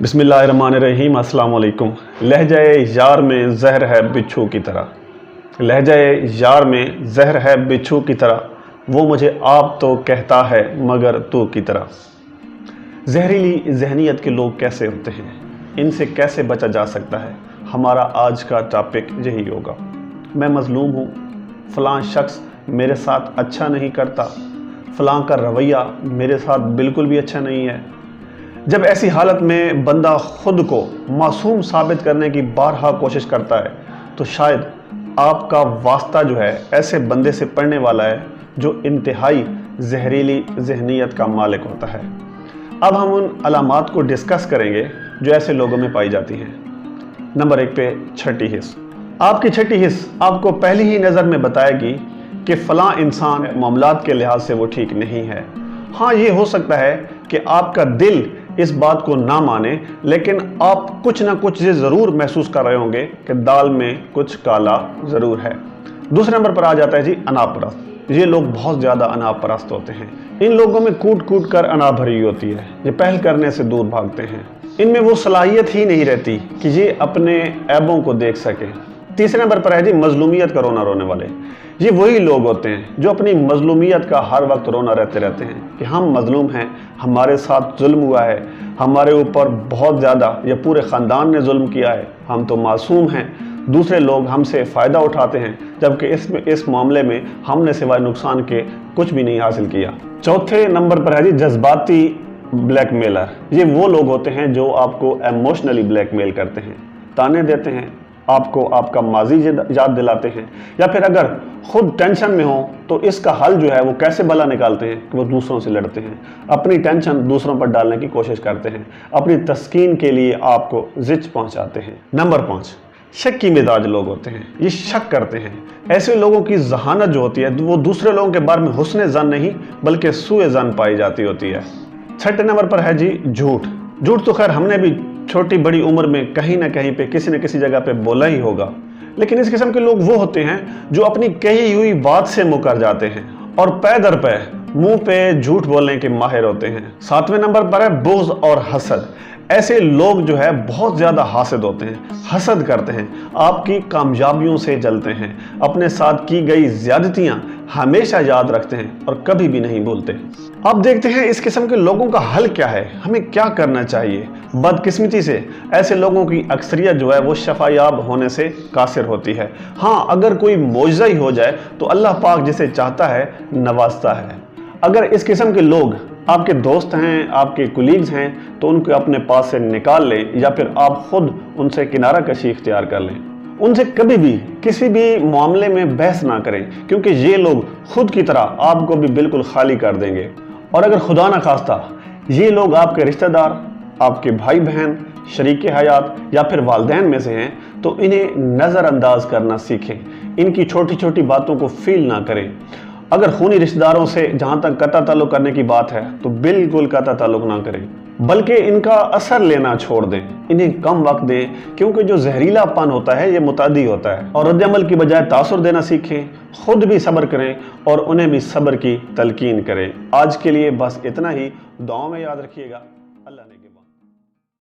बिस्मिल्लाहिर्रहमानिर्रहीम। अस्सलाम वालेकुम। लहजाए यार में जहर है बिच्छू की तरह, लहजाए यार में जहर है बिच्छू की तरह, वो मुझे आप तो कहता है मगर तू की तरह। जहरीली जहनीत के लोग कैसे होते हैं, इनसे कैसे बचा जा सकता है, हमारा आज का टॉपिक यही होगा। मैं मज़लूम हूँ, फ़लाँ शख्स मेरे साथ अच्छा नहीं करता, फ़लाँ का रवैया मेरे साथ बिल्कुल भी अच्छा नहीं है। जब ऐसी हालत में बंदा खुद को मासूम साबित करने की बारहा कोशिश करता है, तो शायद आपका वास्ता जो है ऐसे बंदे से पड़ने वाला है जो इंतहाई जहरीली जहनीत का मालिक होता है। अब हम उन अलामात को डिस्कस करेंगे जो ऐसे लोगों में पाई जाती हैं। नंबर 1 पे छठी हिस्स। आपकी छठी हिस्स आपको पहली ही नज़र में बताएगी कि फ़लाँ इंसान मामलात के लिहाज से वो ठीक नहीं है। हाँ, ये हो सकता है कि आपका दिल इस बात को ना माने, लेकिन आप कुछ ना कुछ ये ज़रूर महसूस कर रहे होंगे कि दाल में कुछ काला ज़रूर है। दूसरे नंबर पर आ जाता है जी अनापरस्त। ये लोग बहुत ज़्यादा अनापरस्त होते हैं। इन लोगों में कूट कूट कर अना भरी होती है। ये पहल करने से दूर भागते हैं। इनमें वो सलाहियत ही नहीं रहती कि ये अपने ऐबों को देख सकें। तीसरे नंबर पर है जी मजलूमियत का रोना रोने वाले। ये वही लोग होते हैं जो अपनी मजलूमियत का हर वक्त रोना रहते हैं कि हम मजलूम हैं, हमारे साथ जुल्म हुआ है, हमारे ऊपर बहुत ज़्यादा या पूरे ख़ानदान ने जुल्म किया है, हम तो मासूम हैं, दूसरे लोग हमसे फ़ायदा उठाते हैं, जबकि इस मामले में हमने सिवाय नुकसान के कुछ भी नहीं हासिल किया। चौथे नंबर पर है जी जज्बाती ब्लैकमेलर। ये वो लोग होते हैं जो आपको इमोशनली ब्लैकमेल करते हैं, ताने देते हैं, आपको आपका माजी याद दिलाते हैं, या फिर अगर खुद टेंशन में हो तो इसका हल जो है वो कैसे भला निकालते हैं कि वो दूसरों से लड़ते हैं, अपनी टेंशन दूसरों पर डालने की कोशिश करते हैं, अपनी तस्कीन के लिए आपको जिच पहुंचाते हैं। नंबर 5 शक्की मिजाज लोग होते हैं। ये शक करते हैं। ऐसे लोगों की जहानत जो होती है वो दूसरे लोगों के बारे में हुस्न ज़न नहीं बल्कि सूए ज़न पाई जाती होती है। छठे नंबर पर है जी झूठ। झूठ तो खैर हमने भी छोटी बड़ी उम्र में कहीं ना कहीं पे किसी न किसी जगह पे बोला ही होगा, लेकिन इस किस्म के लोग वो होते हैं जो अपनी कही हुई बात से मुकर जाते हैं और पै दर पै मुंह पे झूठ बोलने के माहिर होते हैं। 7वें नंबर पर है बुग़्ज़ और हसद। ऐसे लोग जो है बहुत ज़्यादा हासिद होते हैं, हसद करते हैं, आपकी कामयाबियों से जलते हैं, अपने साथ की गई ज़्यादतियाँ हमेशा याद रखते हैं और कभी भी नहीं भूलते। अब देखते हैं इस किस्म के लोगों का हल क्या है, हमें क्या करना चाहिए। बदकिस्मती से ऐसे लोगों की अक्सरियत जो है वो शफायाब होने से कासिर होती है। हाँ, अगर कोई मौजज़ा ही हो जाए तो अल्लाह पाक जिसे चाहता है नवाजता है। अगर इस किस्म के लोग आपके दोस्त हैं, आपके कुलीग्स हैं, तो उनको अपने पास से निकाल लें या फिर आप खुद उनसे किनारा कशी इख्तियार कर लें। उनसे कभी भी किसी भी मामले में बहस ना करें, क्योंकि ये लोग खुद की तरह आपको भी बिल्कुल खाली कर देंगे। और अगर खुदा ना खास्ता ये लोग आपके रिश्तेदार, आपके भाई बहन, शरीक हयात या फिर वालिदैन में से हैं, तो इन्हें नज़रअंदाज करना सीखें। इनकी छोटी छोटी बातों को फील ना करें। अगर खूनी रिश्तेदारों से जहाँ तक कता ताल्लुक़ करने की बात है तो बिल्कुल कता ताल्लुक़ ना करें, बल्कि इनका असर लेना छोड़ दें, इन्हें कम वक्त दें, क्योंकि जो जहरीलापन होता है ये मुतादी होता है। और रद्द-ए-अमल की बजाय तासुर देना सीखें, खुद भी सब्र करें और उन्हें भी सब्र की तलकीन करें। आज के लिए बस इतना ही। दुआओं में याद रखिएगा। अल्लाह ने